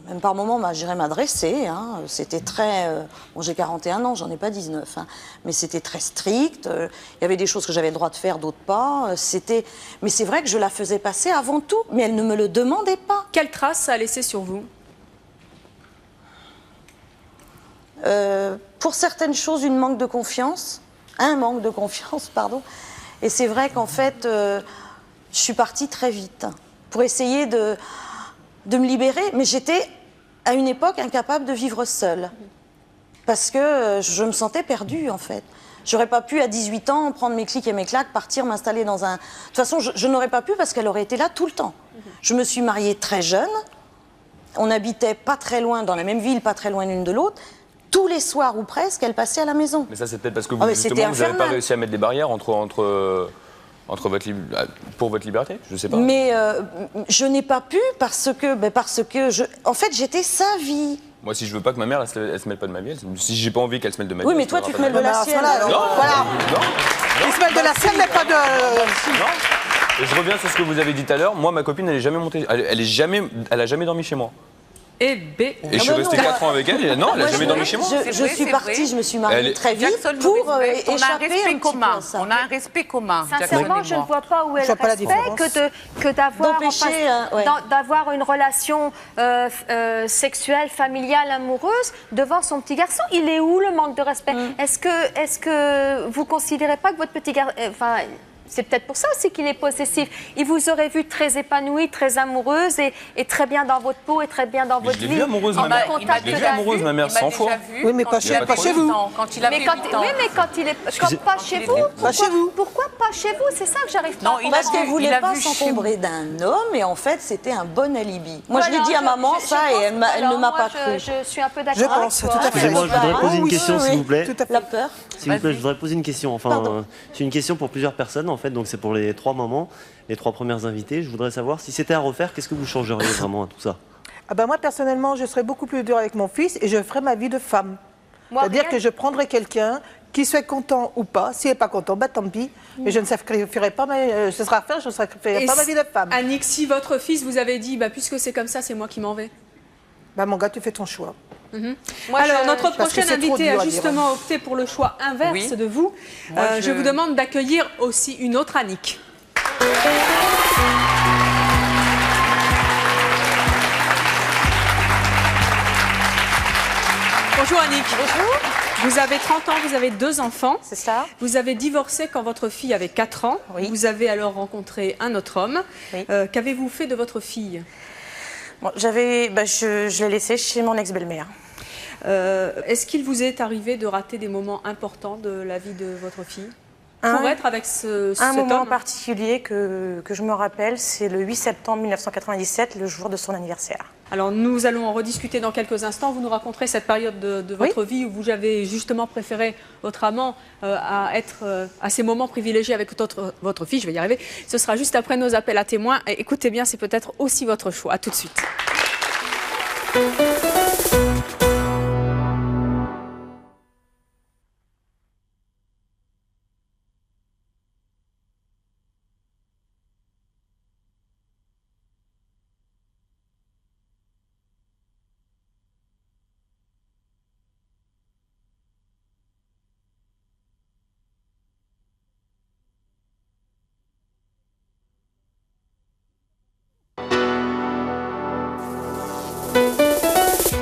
même par moments, j'irais m'adresser. Hein. C'était très... bon, j'ai 41 ans, j'en ai pas 19. Hein. Mais c'était très strict. Il y avait des choses que j'avais le droit de faire, d'autres pas. Mais c'est vrai que je la faisais passer avant tout. Mais elle ne me le demandait pas. Quelle trace ça a laissé sur vous? Pour certaines choses, un manque de confiance, pardon. Et c'est vrai qu'en fait, je suis partie très vite pour essayer de me libérer, mais j'étais à une époque incapable de vivre seule. Parce que je me sentais perdue, en fait. J'aurais pas pu, à 18 ans, prendre mes clics et mes claques, partir, m'installer dans un... De toute façon, je n'aurais pas pu parce qu'elle aurait été là tout le temps. Je me suis mariée très jeune. On habitait pas très loin, dans la même ville, pas très loin l'une de l'autre. Tous les soirs ou presque, elle passait à la maison. Mais ça, c'est peut-être parce que vous, justement, vous n'avez pas réussi à mettre des barrières pour votre liberté, je sais pas. Mais je n'ai pas pu parce que en fait, j'étais sa vie. Moi, si je veux pas que ma mère, elle se mêle pas de ma vie, si j'ai pas envie qu'elle se mêle de ma vie... Oui, mais toi, tu te mêles de la sienne. Voilà. Il se mêle de la sienne, mais pas de... Non. Et je reviens sur ce que vous avez dit tout à l'heure. Moi, ma copine, elle est jamais montée... Elle a jamais dormi chez moi. Et je suis resté 4 ans avec elle, et non, elle n'a jamais dormi chez moi. Je suis partie, je me suis mariée très vite pour échapper un petit peu à ça. On a un respect commun. Sincèrement, je ne vois pas où est le respect que d'avoir une relation sexuelle, familiale, amoureuse devant son petit garçon. Il est où le manque de respect? Est-ce que vous ne considérez pas que votre petit garçon... C'est peut-être pour ça aussi qu'il est possessif. Il vous aurait vu très épanouie, très amoureuse et très bien dans votre peau et très bien dans votre vie. Je l'ai vu amoureuse, ma mère. Je l'ai vu amoureuse, ma mère, 100 fois. Oui, mais pas chez vous. Quand il avait 8 ans. Oui, mais quand il est... pas chez vous. Pourquoi pas chez vous? C'est ça que j'arrive pas à comprendre. Parce qu'elle ne voulait pas s'encombrer d'un homme et en fait, c'était un bon alibi. Moi, je l'ai dit à maman, ça, et elle ne m'a pas cru. Je suis un peu d'accord. Je pense, tout à fait. Excusez-moi, je voudrais poser une question, s'il vous plaît. La peur. S'il vous plaît, je voudrais poser une question. Enfin, c'est une question pour plusieurs personnes, en fait. Donc, c'est pour les 3 mamans, les 3 premières invitées. Je voudrais savoir, si c'était à refaire, qu'est-ce que vous changeriez vraiment à tout ça? Moi, personnellement, je serais beaucoup plus dure avec mon fils et je ferais ma vie de femme. C'est-à-dire que je prendrais quelqu'un qui soit content ou pas. S'il n'est pas content, tant pis. Mais je ne sacrifierai pas ce sera à faire, je ne sacrifierai pas ma vie de femme. Annick, si votre fils vous avait dit, puisque c'est comme ça, c'est moi qui m'en vais. Mon gars, tu fais ton choix. Alors, notre prochaine invitée a justement opté pour le choix inverse de vous. Je vous demande d'accueillir aussi une autre Annick. Bonjour Annick. Bonjour. Vous avez 30 ans, vous avez 2 enfants. C'est ça. Vous avez divorcé quand votre fille avait 4 ans. Oui. Vous avez alors rencontré un autre homme. Oui. Qu'avez-vous fait de votre fille? Je l'ai laissée chez mon ex-belle-mère. Est-ce qu'il vous est arrivé de rater des moments importants de la vie de votre fille pour être avec cet moment homme particulier que je me rappelle, c'est le 8 septembre 1997, le jour de son anniversaire. Alors nous allons en rediscuter dans quelques instants. Vous nous raconterez cette période de votre vie où vous avez justement préféré votre amant à ces moments privilégiés avec votre fille. Je vais y arriver. Ce sera juste après nos appels à témoins. Et écoutez bien, c'est peut-être aussi votre choix. À tout de suite.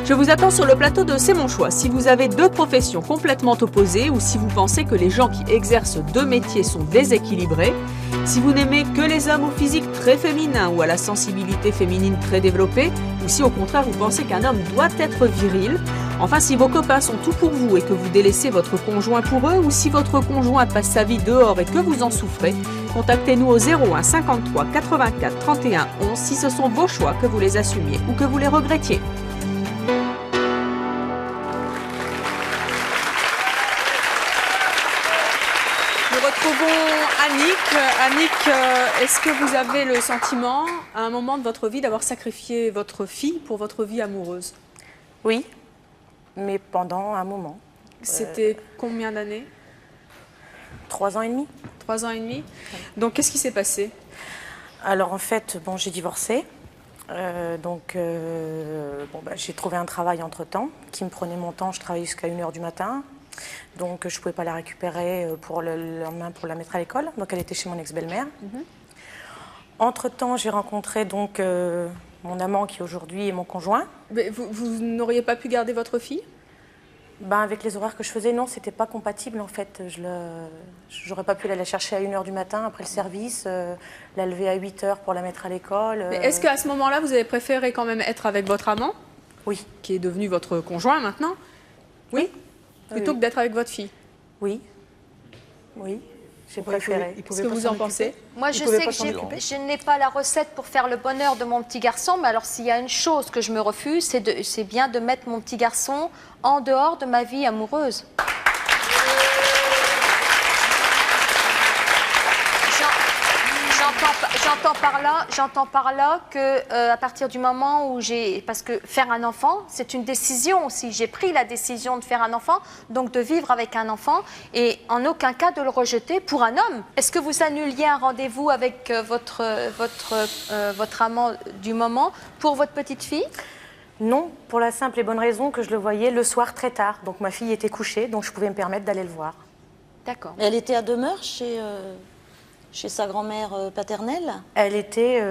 Je vous attends sur le plateau de C'est mon choix. Si vous avez deux professions complètement opposées ou si vous pensez que les gens qui exercent deux métiers sont déséquilibrés, si vous n'aimez que les hommes au physique très féminin ou à la sensibilité féminine très développée, ou si au contraire vous pensez qu'un homme doit être viril, enfin si vos copains sont tout pour vous et que vous délaissez votre conjoint pour eux, ou si votre conjoint passe sa vie dehors et que vous en souffrez, contactez-nous au 01 53 84 31 11 si ce sont vos choix, que vous les assumiez ou que vous les regrettiez. Nous retrouvons Annick. Annick, est-ce que vous avez le sentiment, à un moment de votre vie, d'avoir sacrifié votre fille pour votre vie amoureuse? Oui, mais pendant un moment. C'était combien d'années? 3 ans et demi. 3 ans et demi. Donc, qu'est-ce qui s'est passé? Alors, en fait, bon, j'ai divorcé. J'ai trouvé un travail entre-temps qui me prenait mon temps. Je travaillais jusqu'à 1h du matin. Donc, je ne pouvais pas la récupérer pour le lendemain pour la mettre à l'école. Donc, elle était chez mon ex-belle-mère. Entre-temps, j'ai rencontré donc mon amant qui aujourd'hui est mon conjoint. Mais vous n'auriez pas pu garder votre fille? Avec les horaires que je faisais, non, c'était pas compatible en fait. J'aurais pas pu la chercher à 1h du matin après le service, la lever à 8h pour la mettre à l'école. Est-ce qu'à ce moment-là, vous avez préféré quand même être avec votre amant? Oui. Qui est devenu votre conjoint maintenant? Oui. Plutôt que d'être avec votre fille? Oui. Oui. J'ai préféré. Qu'est-ce que vous en pensez? Moi, je sais que je n'ai pas la recette pour faire le bonheur de mon petit garçon, mais alors s'il y a une chose que je me refuse, c'est bien de mettre mon petit garçon en dehors de ma vie amoureuse. J'entends par là que à partir du moment où parce que faire un enfant, c'est une décision aussi. J'ai pris la décision de faire un enfant, donc de vivre avec un enfant et en aucun cas de le rejeter pour un homme. Est-ce que vous annuliez un rendez-vous avec votre amant du moment pour votre petite fille? Non, pour la simple et bonne raison que je le voyais le soir très tard. Donc ma fille était couchée, donc je pouvais me permettre d'aller le voir. D'accord. Elle était à demeure chez sa grand-mère paternelle? Elle était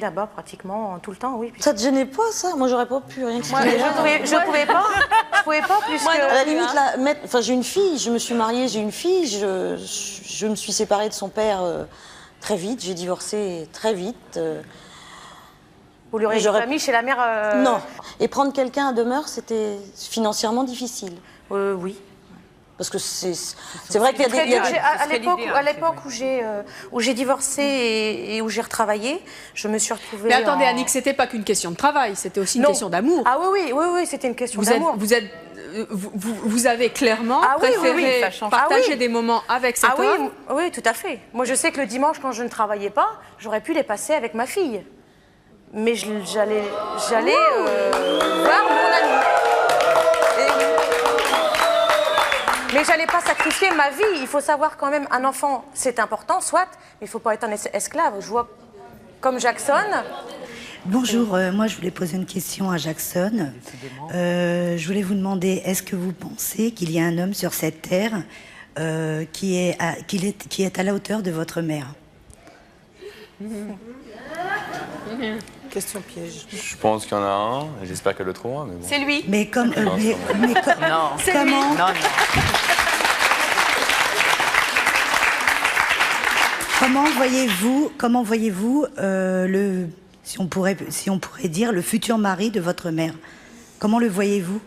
là-bas pratiquement tout le temps, oui. Ça te gênait pas, ça? Moi, j'aurais pas pu rien expliquer. Je pouvais pas plus moi, que... À la limite, j'ai une fille, je me suis mariée, j'ai une fille, je me suis séparée de son père très vite, j'ai divorcé très vite. Vous lui auriez pas mis chez la mère Non. Et prendre quelqu'un à demeure, c'était financièrement difficile. Oui. Parce que c'est vrai qu'il y a des... À l'époque où j'ai divorcé et où j'ai retravaillé, je me suis retrouvée... Mais attendez, Annick, c'était pas qu'une question de travail, c'était aussi une question d'amour. Ah oui, c'était une question d'amour. Vous avez clairement préféré partager des moments avec cet homme? Oui, tout à fait. Moi, je sais que le dimanche, quand je ne travaillais pas, j'aurais pu les passer avec ma fille. Mais j'allais voir mon ami. Mais j'allais pas sacrifier ma vie. Il faut savoir quand même, un enfant, c'est important, soit, mais il faut pas être un esclave. Je vois comme Jackson. Bonjour, moi je voulais poser une question à Jackson. Je voulais vous demander, est-ce que vous pensez qu'il y a un homme sur cette terre qui est à la hauteur de votre mère? Question piège. Je pense qu'il y en a un, et j'espère qu'elle le trouvera. Mais bon. C'est lui. Mais comme... Non. Comment... Non. Comment voyez-vous si on pourrait dire, le futur mari de votre mère? Comment le voyez-vous?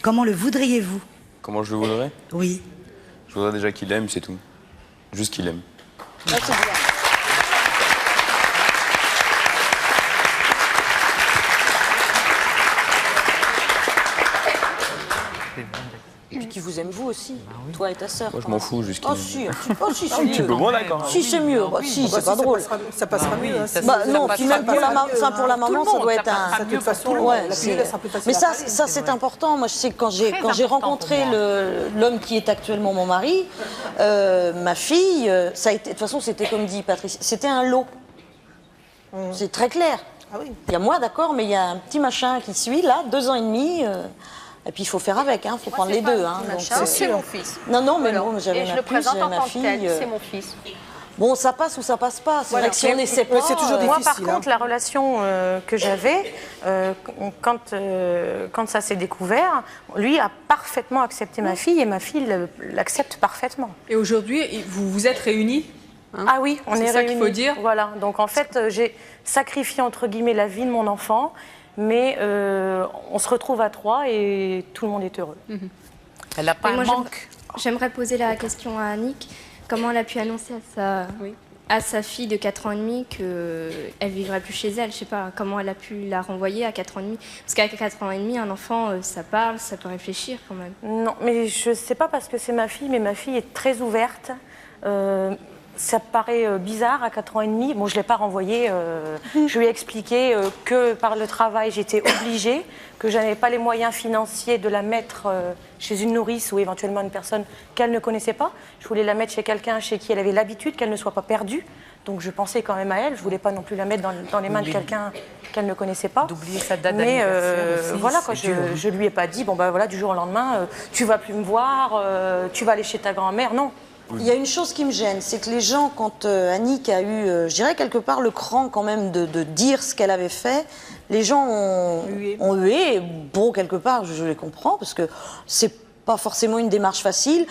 Comment le voudriez-vous? Comment je le voudrais? Oui. Je voudrais déjà qu'il aime, c'est tout. Juste qu'il aime. Et puis qui vous aime vous aussi, toi et ta sœur. Moi je m'en fous, juste qu'il aime. C'est mieux. Tu peux moins d'accord. Si c'est mieux, si c'est pas drôle. Ça passera mieux. Non, puis même pour la maman, ça doit être un... De toute façon, mais ça c'est important. Moi je sais que quand j'ai rencontré l'homme qui est actuellement mon mari, ma fille, ça a été, de toute façon c'était comme dit Patrice, c'était un lot. C'est très clair. Il y a moi d'accord, mais il y a un petit machin qui suit là, 2 ans et demi. Et puis il faut faire avec, il faut prendre les deux. C'est mon fils. Non, mais non, j'avais ma le puce, présente en ma tant que fille. tel, c'est mon fils. bon, ça passe ou ça passe pas. C'est vrai que si on n'essaie pas, c'est toujours difficile. Moi, par contre, la relation que j'avais, quand ça s'est découvert, lui a parfaitement accepté ma fille et ma fille l'accepte parfaitement. Et aujourd'hui, vous vous êtes réunis, hein? Ah oui, on est ça réunis. qu'il faut dire. Voilà, donc en fait, j'ai sacrifié entre guillemets la vie de mon enfant, mais on se retrouve à 3 et tout le monde est heureux. Elle n'a pas un manque. J'aimerais poser la question à Annick. Comment elle a pu annoncer à sa fille de 4 ans et demi qu'elle ne vivrait plus chez elle? Je ne sais pas, comment elle a pu la renvoyer à 4 ans et demi? Parce qu'à 4 ans et demi, un enfant, ça parle, ça peut réfléchir quand même. Non, mais je ne sais pas parce que c'est ma fille, mais ma fille est très ouverte. Ça paraît bizarre à 4 ans et demi. Bon, je ne l'ai pas renvoyée. Je lui ai expliqué que par le travail, j'étais obligée, que je n'avais pas les moyens financiers de la mettre chez une nourrice ou éventuellement une personne qu'elle ne connaissait pas. Je voulais la mettre chez quelqu'un chez qui elle avait l'habitude, qu'elle ne soit pas perdue. Donc je pensais quand même à elle. Je ne voulais pas non plus la mettre dans les mains de quelqu'un qu'elle ne connaissait pas. D'oublier sa date mais d'anniversaire aussi, voilà, quoi, je ne lui ai pas dit, bon, bah, voilà, du jour au lendemain, tu ne vas plus me voir, tu vas aller chez ta grand-mère. Non. Il y a une chose qui me gêne, c'est que les gens, quand Annick a eu, je dirais quelque part, le cran quand même de dire ce qu'elle avait fait, les gens ont hué. Bon, quelque part, je les comprends, parce que c'est pas forcément une démarche facile.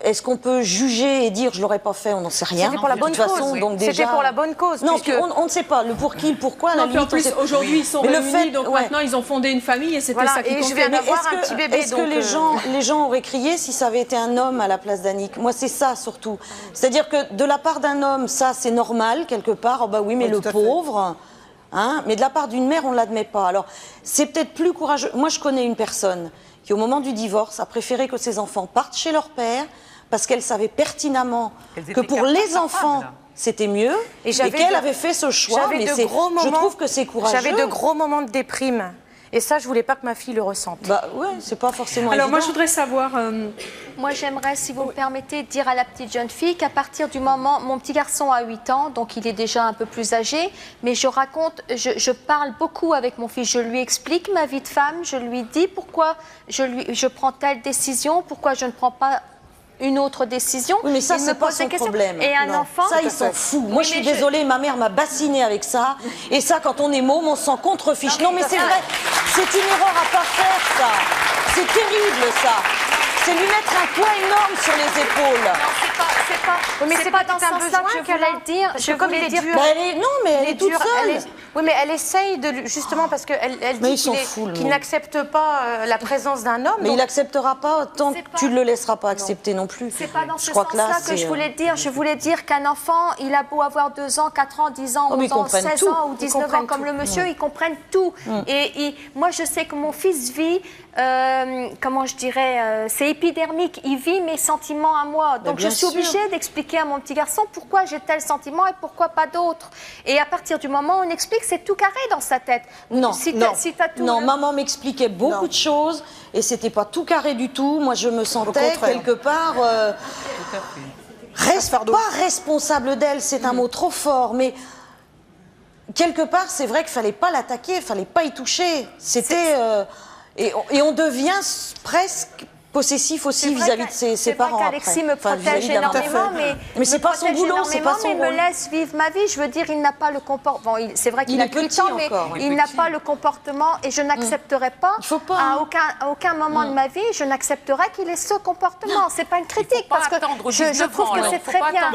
Est-ce qu'on peut juger et dire je l'aurais pas fait? On n'en sait rien. C'était pour la bonne cause. Donc déjà... C'était pour la bonne cause. Non, puisque... on ne sait pas le pour qui, le pourquoi. Non, puis en plus, aujourd'hui, ils sont réunis, donc maintenant, ils ont fondé une famille et c'était ça qui comptait. Je viens d'avoir un petit bébé. Est-ce que les gens auraient crié si ça avait été un homme à la place d'Annick? Moi, c'est ça surtout. C'est-à-dire que de la part d'un homme, ça, c'est normal, quelque part. Oh, bah oui, mais le pauvre... Hein, mais de la part d'une mère, on ne l'admet pas. Alors, c'est peut-être plus courageux. Moi, je connais une personne qui, au moment du divorce, a préféré que ses enfants partent chez leur père parce qu'elle savait pertinemment que pour les enfants, c'était mieux et qu'elle avait fait ce choix. Mais je trouve que c'est courageux. J'avais de gros moments de déprime. Et ça, je voulais pas que ma fille le ressente. Bah ouais, c'est pas forcément Alors évident. moi, je voudrais savoir... Moi, j'aimerais, si vous me permettez, dire à la petite jeune fille qu'à partir du moment... Mon petit garçon a 8 ans, donc il est déjà un peu plus âgé, mais je parle beaucoup avec mon fils. Je lui explique ma vie de femme, je lui dis pourquoi je prends telle décision, pourquoi je ne prends pas une autre décision. Oui, mais ça, c'est pas son problème. Et un enfant... Ça, il s'en fout. Moi, je suis désolée, ma mère m'a bassinée avec ça. Et ça, quand on est môme, on s'en contrefiche. Non, mais c'est vrai, c'est une erreur à pas faire, ça. C'est terrible, ça. C'est lui mettre un poids énorme sur les épaules. Non, c'est pas dans ce sens-là que je voulais le dire. Je voulais dire... non, mais elle est toute seule. Oui, mais elle essaye de... Justement, parce qu'elle dit qu'il n'accepte pas la présence d'un homme. Mais il n'acceptera pas tant que tu ne le laisseras pas accepter non plus. C'est pas dans ce sens-là que je voulais dire. Je voulais dire qu'un enfant, il a beau avoir 2 ans, 4 ans, 10 ans, 11 ans, 16 ans ou 19 ans, comme le monsieur, ils comprennent tout. Et moi, je sais que mon fils vit... comment je dirais, c'est épidermique, il vit mes sentiments à moi. Donc je suis obligée d'expliquer à mon petit garçon pourquoi j'ai tel sentiment et pourquoi pas d'autres. Et à partir du moment où on explique, c'est tout carré dans sa tête. Non, maman m'expliquait beaucoup de choses et c'était pas tout carré du tout. Moi, je me sentais quelque part pas responsable d'elle, c'est un mot trop fort, mais quelque part, c'est vrai qu'il fallait pas l'attaquer, il fallait pas y toucher. C'était... Et on devient presque possessif aussi vis-à-vis de ses parents. C'est vrai qu'Alexis me protège énormément, mais c'est pas son boulot, c'est pas son rôle. Mais me laisse vivre ma vie. Je veux dire, il n'a pas le comportement. Bon, c'est vrai qu'il a 8 ans, mais il n'a pas le comportement et je n'accepterai pas. À aucun moment de ma vie, je n'accepterai qu'il ait ce comportement. C'est pas une critique parce que je trouve que c'est très bien.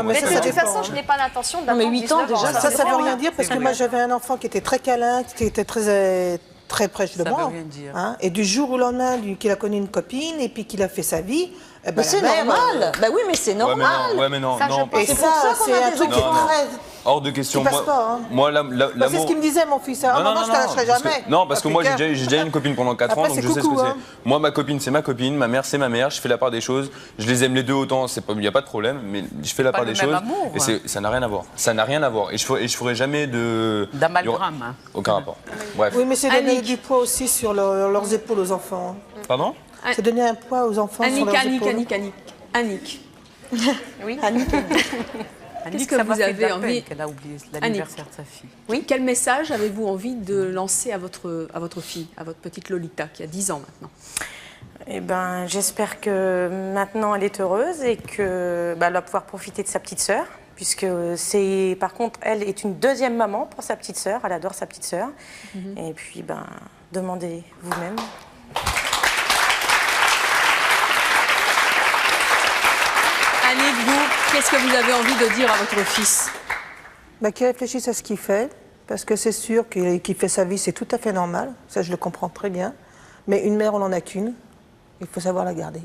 Mais de toute façon, je n'ai pas l'intention d'attendre 8 ans déjà. Ça veut rien dire parce que moi j'avais un enfant qui était très câlin, qui était très proche de moi. Hein, et du jour au lendemain, qu'il a connu une copine et puis qu'il a fait sa vie. Mais c'est normal. Bah oui, mais c'est normal. Ouais, mais non. Et c'est pour ça qu'on a un truc qui est très... Hors de question. Moi, c'est ce qu'il me disait, mon fils. Maman, je ne te lâcherai jamais. Non, parce que moi, j'ai déjà eu une copine pendant 4 ans, donc je sais ce que c'est. Moi, ma copine, c'est ma copine, ma mère, c'est ma mère. Je fais la part des choses. Je les aime les deux autant, il n'y a pas de problème, mais je fais la part des choses. Et ça n'a rien à voir. Ça n'a rien à voir. Et je ferai jamais de. D'amalgame. Aucun rapport. Bref. Oui, mais c'est donner du poids aussi sur leurs épaules aux enfants. Pardon? C'est donner un poids aux enfants sur leurs épaules. Annick. Oui. Qu'est-ce que vous avez envie qu'elle a oublié l'anniversaire de sa fille. Oui. Quel message avez-vous envie de lancer à votre fille, à votre petite Lolita qui a 10 ans maintenant? Eh ben, j'espère que maintenant elle est heureuse et qu'elle va pouvoir profiter de sa petite sœur, puisque c'est, par contre, elle est une deuxième maman pour sa petite sœur. Elle adore sa petite sœur. Et puis, demandez vous-même. Annick, vous, qu'est-ce que vous avez envie de dire à votre fils? Qu'il réfléchisse à ce qu'il fait, parce que c'est sûr qu'il fait sa vie, c'est tout à fait normal. Ça, je le comprends très bien. Mais une mère, on n'en a qu'une. Il faut savoir la garder.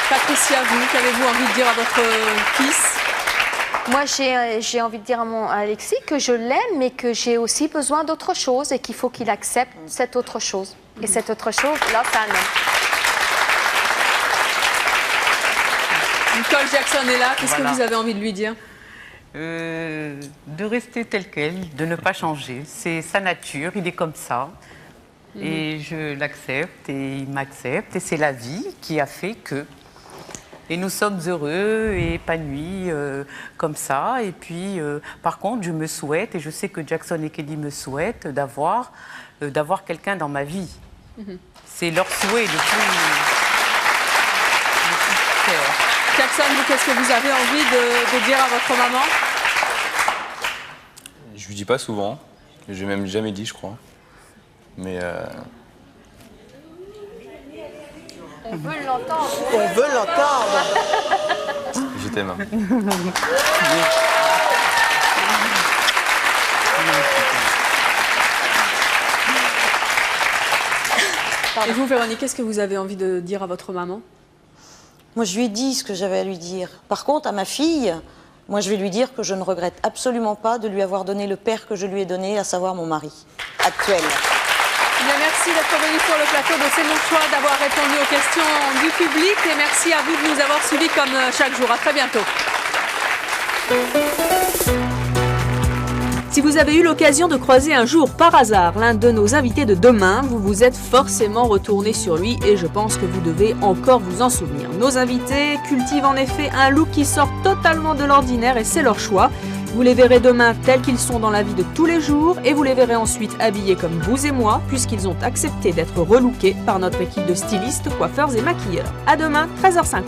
Patricia, vous, qu'avez-vous envie de dire à votre fils? Moi, j'ai envie de dire à Alexis que je l'aime, mais que j'ai aussi besoin d'autre chose et qu'il faut qu'il accepte cette autre chose. Et cette autre chose, là, c'est un homme. Nicole Jackson est là, qu'est-ce que vous avez envie de lui dire? De rester tel quel, de ne pas changer. C'est sa nature, il est comme ça. Et je l'accepte et il m'accepte. Et c'est la vie qui a fait que. Et nous sommes heureux et épanouis comme ça. Et puis, par contre, je me souhaite, et je sais que Jackson et Kelly me souhaitent, d'avoir quelqu'un dans ma vie. C'est leur souhait le plus cher. Jackson, vous, qu'est-ce que vous avez envie de dire à votre maman? Je lui dis pas souvent. Je l'ai même jamais dit, je crois. Mais On veut l'entendre. On veut l'entendre. Je t'aime. Et vous, Véronique, qu'est-ce que vous avez envie de dire à votre maman? Moi, je lui ai dit ce que j'avais à lui dire. Par contre, à ma fille, moi, je vais lui dire que je ne regrette absolument pas de lui avoir donné le père que je lui ai donné, à savoir mon mari actuel. Bien, merci d'être venu sur le plateau de C'est mon choix, d'avoir répondu aux questions du public et merci à vous de nous avoir suivis comme chaque jour. À très bientôt. Si vous avez eu l'occasion de croiser un jour par hasard l'un de nos invités de demain, vous vous êtes forcément retourné sur lui et je pense que vous devez encore vous en souvenir. Nos invités cultivent en effet un look qui sort totalement de l'ordinaire et c'est leur choix. Vous les verrez demain tels qu'ils sont dans la vie de tous les jours et vous les verrez ensuite habillés comme vous et moi puisqu'ils ont accepté d'être relookés par notre équipe de stylistes, coiffeurs et maquilleurs. À demain, 13h50.